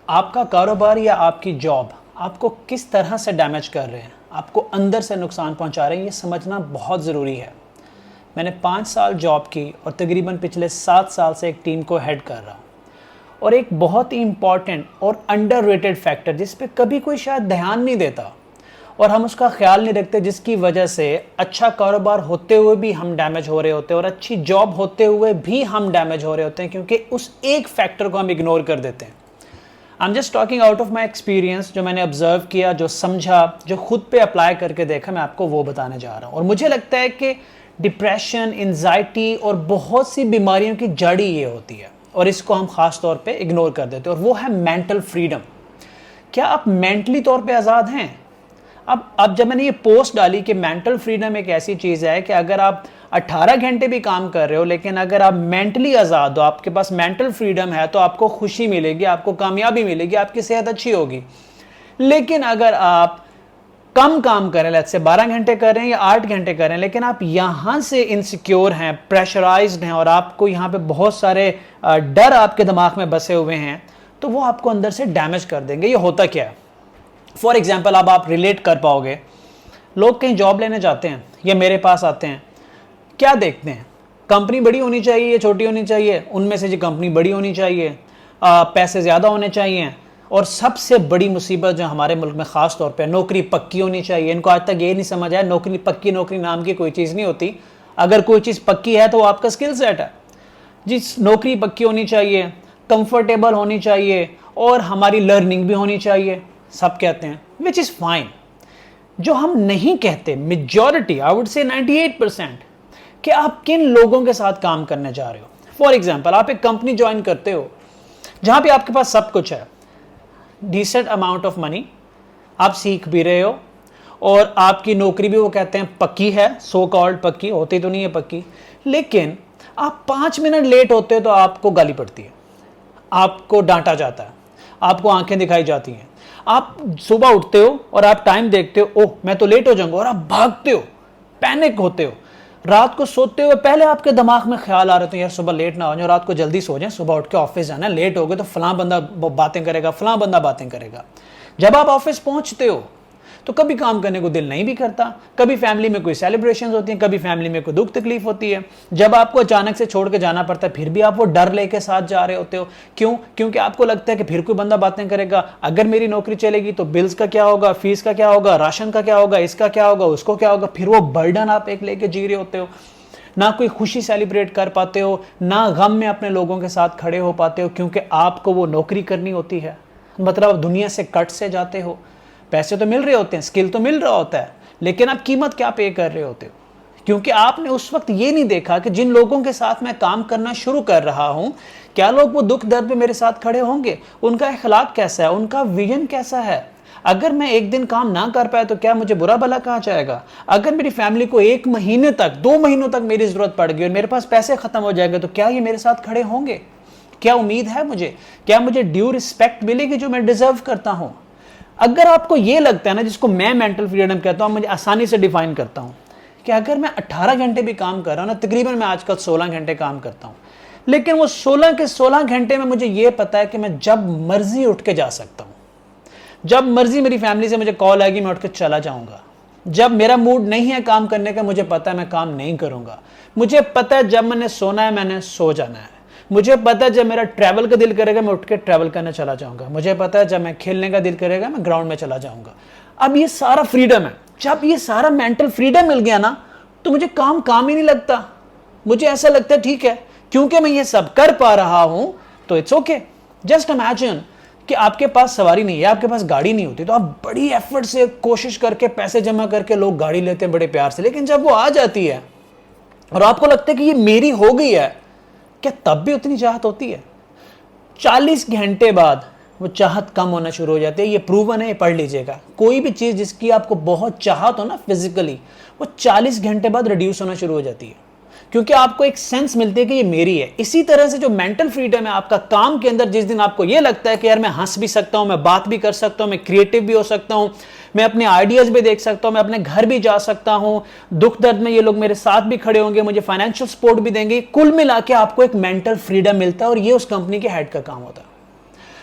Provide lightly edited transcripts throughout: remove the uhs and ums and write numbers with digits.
आपका कारोबार या आपकी जॉब आपको किस तरह से डैमेज कर रहे हैं, आपको अंदर से नुकसान पहुंचा रहे हैं, ये समझना बहुत ज़रूरी है। मैंने 5 साल जॉब की और तकरीबन पिछले 7 साल से एक टीम को हेड कर रहा हूँ। और एक बहुत ही इम्पॉर्टेंट और अंडररेटेड फैक्टर जिस पे कभी कोई शायद ध्यान नहीं देता और हम उसका ख्याल नहीं रखते, जिसकी वजह से अच्छा कारोबार होते हुए भी हम डैमेज हो रहे होते हैं और अच्छी जॉब होते हुए भी हम डैमेज हो रहे होते हैं, क्योंकि उस एक फैक्टर को हम इग्नोर कर देते हैं। I am just talking out of my experience, जो मैंने ऑब्जर्व किया, जो समझा, जो खुद पे अप्लाई करके देखा, मैं आपको वो बताने जा रहा हूँ। और मुझे लगता है कि डिप्रेशन, एंजाइटी और बहुत सी बीमारियों की जड़ ही ये होती है और इसको हम ख़ास तौर पे इग्नोर कर देते हैं, और वो है मेंटल फ्रीडम। क्या आप मेंटली तौर पे आज़ाद हैं? अब जब मैंने ये पोस्ट डाली कि मेंटल फ्रीडम एक ऐसी चीज़ है कि अगर आप 18 घंटे भी काम कर रहे हो, लेकिन अगर आप मेंटली आज़ाद हो, आपके पास मेंटल फ्रीडम है, तो आपको खुशी मिलेगी, आपको कामयाबी मिलेगी, आपकी सेहत अच्छी होगी। लेकिन अगर आप कम काम करें, लेट्स से 12 घंटे कर रहे हैं या 8 घंटे कर रहे हैं, लेकिन आप यहाँ से इनसिक्योर हैं, प्रेशराइज्ड हैं और आपको यहाँ पे बहुत सारे डर आपके दिमाग में बसे हुए हैं, तो वो आपको अंदर से डैमेज कर देंगे। ये होता क्या है? फॉर एग्जाम्पल, अब आप रिलेट कर पाओगे, लोग कहीं जॉब लेने जाते हैं या मेरे पास आते हैं, क्या देखते हैं? कंपनी बड़ी होनी चाहिए या छोटी होनी चाहिए? उनमें से जो कंपनी बड़ी होनी चाहिए, पैसे ज़्यादा होने चाहिए, और सबसे बड़ी मुसीबत जो हमारे मुल्क में ख़ास तौर पे, नौकरी पक्की होनी चाहिए। इनको आज तक ये नहीं समझ आया, नौकरी पक्की, नौकरी नाम की कोई चीज़ नहीं होती। अगर कोई चीज़ पक्की है तो वो आपका स्किल सेट है। जिस नौकरी पक्की होनी चाहिए, कंफर्टेबल होनी चाहिए और हमारी लर्निंग भी होनी चाहिए, सब कहते हैं, विच इज़ फाइन। जो हम नहीं कहते, मेजॉरिटी, आई वुड से 98%, कि आप किन लोगों के साथ काम करने जा रहे हो। फॉर एग्जाम्पल, आप एक कंपनी ज्वाइन करते हो जहाँ पे आपके पास सब कुछ है, डिसेंट अमाउंट ऑफ मनी, आप सीख भी रहे हो और आपकी नौकरी भी वो कहते हैं पक्की है, सो कॉल्ड पक्की, होती तो नहीं है पक्की, लेकिन आप 5 मिनट लेट होते हो तो आपको गाली पड़ती है, आपको डांटा जाता है, आपको आंखें दिखाई जाती हैं। आप सुबह उठते हो और आप टाइम देखते हो, ओह मैं तो लेट हो जाऊंगा, और आप भागते हो, पैनिक होते हो। रात को सोते हुए पहले आपके दिमाग में ख्याल आ रहे थे, यार सुबह लेट ना हो जाए, रात को जल्दी सो जाए, सुबह उठ के ऑफिस जाना है, लेट हो गए तो फलां बंदा बातें करेगा, फलां बंदा बातें करेगा। जब आप ऑफिस पहुंचते हो तो कभी काम करने को दिल नहीं भी करता, कभी फैमिली में कोई सेलिब्रेशंस होती हैं, कभी फैमिली में कोई दुख तकलीफ होती है। जब आपको अचानक से छोड़ के जाना पड़ता है, फिर भी आप वो डर लेके साथ जा रहे होते हो। क्यों? क्योंकि आपको लगता है कि फिर कोई बंदा बातें करेगा, अगर मेरी नौकरी चलेगी तो बिल्स का क्या होगा, फीस का क्या होगा, राशन का क्या होगा, इसका क्या होगा, उसको क्या होगा। फिर वो बर्डन आप एक लेके जी रहे होते हो। ना कोई खुशी सेलिब्रेट कर पाते हो, ना गम में अपने लोगों के साथ खड़े हो पाते हो, क्योंकि आपको वो नौकरी करनी होती है। मतलब दुनिया से कट से जाते हो। पैसे तो मिल रहे होते हैं, स्किल तो मिल रहा होता है, लेकिन आप कीमत क्या पे कर रहे होते हो? क्योंकि आपने उस वक्त ये नहीं देखा कि जिन लोगों के साथ मैं काम करना शुरू कर रहा हूं, क्या लोग वो दुख दर्द में मेरे साथ खड़े होंगे, उनका अखलाक कैसा है, उनका विजन कैसा है। अगर मैं एक दिन काम ना कर पाया तो क्या मुझे बुरा भला कहा जाएगा? अगर मेरी फैमिली को 1 महीने तक, 2 महीनों तक मेरी जरूरत पड़ गई और मेरे पास पैसे खत्म हो जाएंगे, तो क्या ये मेरे साथ खड़े होंगे? क्या उम्मीद है मुझे? क्या मुझे ड्यू रिस्पेक्ट मिलेगी जो मैं डिजर्व करता हूं? अगर आपको ये लगता है ना, जिसको मैं मेंटल फ्रीडम कहता हूं, मुझे आसानी से डिफाइन करता हूं कि अगर मैं 18 घंटे भी काम कर रहा हूं ना, तकरीबन मैं आजकल 16 घंटे काम करता हूं, लेकिन वो 16 के 16 घंटे में मुझे ये पता है कि मैं जब मर्जी उठ के जा सकता हूं, जब मर्जी मेरी फैमिली से मुझे कॉल आएगी, मैं उठ के चला जाऊंगा। जब मेरा मूड नहीं है काम करने का, मुझे पता है मैं काम नहीं करूंगा। मुझे पता है जब मैंने सोना है, मैंने सो जाना है। मुझे पता है जब मेरा ट्रैवल का दिल करेगा, मैं उठ के ट्रैवल करने चला जाऊंगा। मुझे पता है जब मैं खेलने का दिल करेगा, मैं ग्राउंड में चला जाऊंगा। अब ये सारा फ्रीडम है। जब ये सारा मेंटल फ्रीडम मिल गया ना, तो मुझे काम ही नहीं लगता। मुझे ऐसा लगता है ठीक है, क्योंकि मैं ये सब कर पा रहा हूं तो इट्स ओके। जस्ट इमेजिन कि आपके पास सवारी नहीं है, आपके पास गाड़ी नहीं होती, तो आप बड़ी एफर्ट से कोशिश करके पैसे जमा करके लोग गाड़ी लेते हैं बड़े प्यार से, लेकिन जब वो आ जाती है और आपको लगता है कि ये मेरी हो गई है, क्या तब भी उतनी चाहत होती है? 40 घंटे बाद वो चाहत कम होना शुरू हो जाती है। ये प्रूवन है, ये पढ़ लीजिएगा। कोई भी चीज़ जिसकी आपको बहुत चाहत हो ना फिजिकली, वो 40 घंटे बाद रिड्यूस होना शुरू हो जाती है, क्योंकि आपको एक सेंस मिलती है कि ये मेरी है। इसी तरह से जो मेंटल फ्रीडम है आपका काम के अंदर, जिस दिन आपको ये लगता है कि यार मैं हंस भी सकता हूं, मैं बात भी कर सकता हूं, मैं क्रिएटिव भी हो सकता हूं, मैं अपने आइडियाज भी देख सकता हूं, मैं अपने घर भी जा सकता हूं, दुख दर्द में ये लोग मेरे साथ भी खड़े होंगे, मुझे फाइनेंशियल सपोर्ट भी देंगे, कुल मिला के आपको एक मेंटल फ्रीडम मिलता है, और ये उस कंपनी के हेड का काम होता है।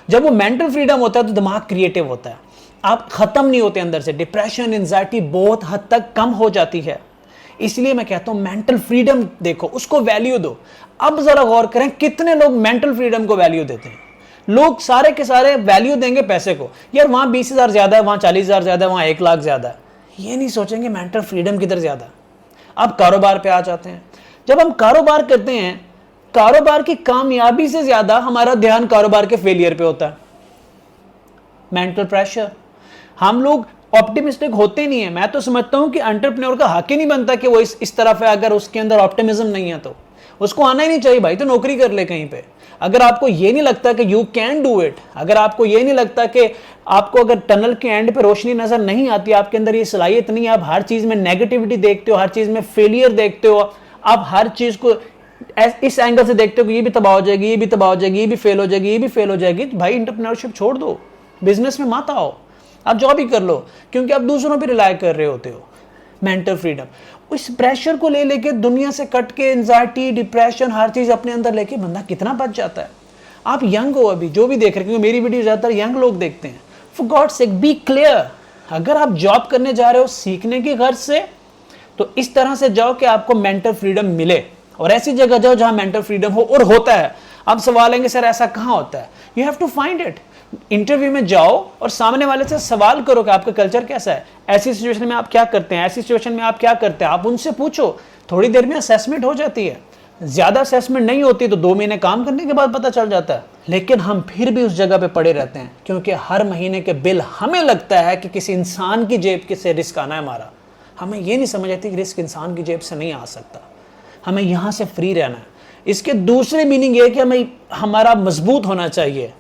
जब वो मेंटल फ्रीडम होता है तो दिमाग क्रिएटिव होता है, आप खत्म नहीं होते अंदर से, डिप्रेशन एंजाइटी बहुत हद तक कम हो जाती है। इसलिए मैं कहता हूं मेंटल फ्रीडम देखो, उसको वैल्यू दो। अब जरा गौर करें कितने लोग मेंटल फ्रीडम को वैल्यू देते हैं। लोग सारे के सारे वैल्यू देंगे पैसे को, यार वहां 20,000 ज्यादा है, वहां 40,000 ज्यादा है, वहां 1 लाख ज्यादा है, ये नहीं सोचेंगे मेंटल फ्रीडम किधर ज्यादा है। अब कारोबार पे आ जाते हैं। जब हम कारोबार करते हैं, कारोबार की कामयाबी से ज्यादा हमारा ध्यान कारोबार के फेलियर पे होता है। मेंटल प्रेशर, हम लोग ऑप्टिमिस्टिक होते नहीं है। मैं तो समझता हूं कि एंटरप्रेन्योर का हक ही नहीं बनता कि वो इस तरफ है, अगर उसके अंदर ऑप्टिमिज्म नहीं है तो उसको आना ही नहीं चाहिए भाई, तो नौकरी कर ले कहीं पे। अगर आपको ये नहीं लगता कि यू कैन डू इट, अगर आपको ये नहीं लगता कि आपको अगर टनल के एंड पे रोशनी नजर नहीं आती, आपके अंदर ये सलाहियत नहीं है, आप हर चीज में नेगेटिविटी देखते हो, हर चीज में फेलियर देखते हो, आप हर चीज को इस एंगल से देखते हो कि ये भी तबाह हो जाएगी, ये भी तबाह हो जाएगी, ये भी फेल हो जाएगी, ये भी फेल हो जाएगी, तो भाई एंटरप्रेन्योरशिप छोड़ दो, बिजनेस में मत आओ, आप जॉब ही कर लो, क्योंकि आप दूसरों पर रिलाय कर रहे होते हो। मेंटल फ्रीडम, इस प्रेशर को ले लेके दुनिया से कट के एंजाइटी डिप्रेशन हर चीज अपने अंदर लेके बंदा कितना बच जाता है। आप यंग हो अभी, जो भी देख रहे हैं, क्योंकि मेरी वीडियो ज्यादातर यंग लोग देखते हैं, for god sake be clear. अगर आप जॉब करने जा रहे हो सीखने की गर्ज से, तो इस तरह से जाओ कि आपको मेंटल फ्रीडम मिले, और ऐसी जगह जाओ जहां मेंटल फ्रीडम हो और होता है। अब सवाल आएंगे सर ऐसा कहां होता है, you have to find it. Interview में जाओ और सामने वाले से सवाल करो कि आपका कल्चर कैसा है, ऐसी सिचुएशन में आप क्या करते हैं, ऐसी सिचुएशन में आप क्या करते हैं, आप उनसे पूछो। थोड़ी देर में असेसमेंट हो जाती है, ज्यादा असेसमेंट नहीं होती तो 2 महीने काम करने के बाद पता चल जाता है। लेकिन हम फिर भी उस जगह पे पड़े रहते हैं, क्योंकि हर महीने के बिल हमें लगता है कि किसी इंसान की जेब से रिस्क आना है हमारा। हमें ये नहीं समझ आती कि रिस्क इंसान की जेब से नहीं आ सकता, हमें यहां से फ्री रहना है। इसके दूसरे मीनिंग ये कि हमें हमारा मजबूत होना चाहिए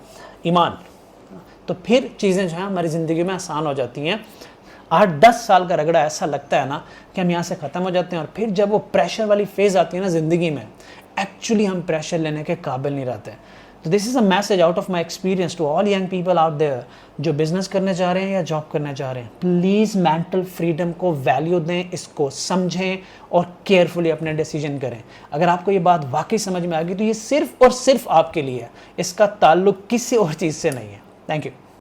ईमान, तो फिर चीज़ें जो है हमारी ज़िंदगी में आसान हो जाती हैं। 8-10 साल का रगड़ा ऐसा लगता है ना कि हम यहाँ से ख़त्म हो जाते हैं, और फिर जब वो प्रेशर वाली फेज़ आती है ना ज़िंदगी में, एक्चुअली हम प्रेशर लेने के काबिल नहीं रहते। तो this is a message out of my experience to all young people out there जो बिजनेस करने जा रहे हैं या जॉब करने जा रहे हैं। प्लीज़ मेंटल फ्रीडम को वैल्यू दें, इसको समझें और केयरफुली अपने डिसीजन करें। अगर आपको ये बात वाकई समझ में आ गई तो ये सिर्फ और सिर्फ आपके लिए है, इसका ताल्लुक किसी और चीज़ से नहीं है। Thank you.